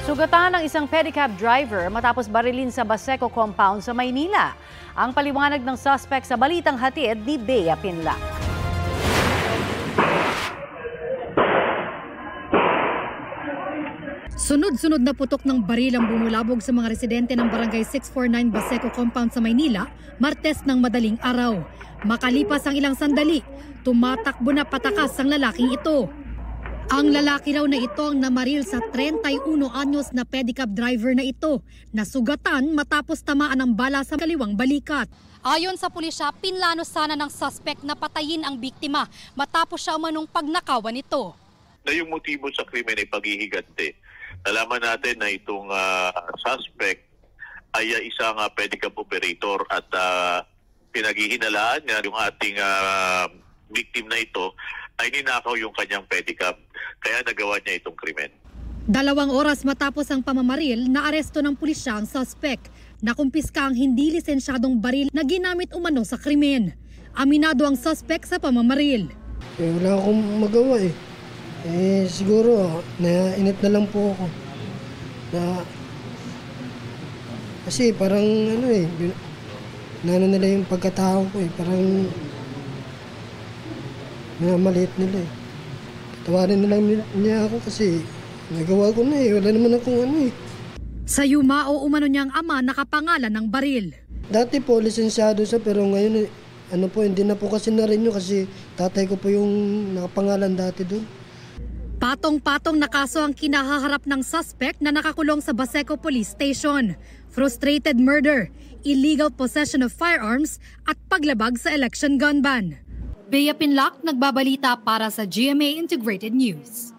Sugatan ng isang pedicab driver matapos barilin sa Baseco compound sa Maynila. Ang paliwanag ng suspect sa balitang hatid ni Bea Pinlac. Sunod-sunod na putok ng baril ang bumulabog sa mga residente ng Barangay 649 Baseco compound sa Maynila, Martes ng madaling araw. Makalipas ang ilang sandali, tumatakbo na patakas ang lalaking ito. Ang lalaki raw na ito ang namaril sa 31 anyos na pedicab driver na ito, na sugatan matapos tamaan ng bala sa kaliwang balikat. Ayon sa pulisya, pinlano sana ng suspect na patayin ang biktima matapos siya umanong pagnakawan nito. Na yung motibo sa krimen ay paghihigante. Nalaman natin na itong suspect ay isang pedicab operator at pinaghihinalaan niya yung ating victim na ito ay ninakaw yung kanyang pedicab. Kaya nagawa niya itong krimen. 2 oras matapos ang pamamaril, naaresto ng pulisya ang suspect. Nakumpiska ang hindi lisensyadong baril na ginamit umano sa krimen. Aminado ang suspect sa pamamaril. Wala akong magawa eh. Siguro nainit na lang po ako. Kasi parang nila yung pagkatao ko eh. Parang maliit nila eh. Tawarin na lang niya ako kasi nagawa ko na eh. Wala naman akong Sa yumao umano niyang ama nakapangalan ng baril. Dati po lisensyado siya pero ngayon hindi na po kasi na-renew kasi tatay ko po yung nakapangalan dati doon. Patong-patong na kaso ang kinahaharap ng suspect na nakakulong sa Baseco Police Station. Frustrated murder, illegal possession of firearms at paglabag sa election gun ban. Bea Pinlac, nagbabalita para sa GMA Integrated News.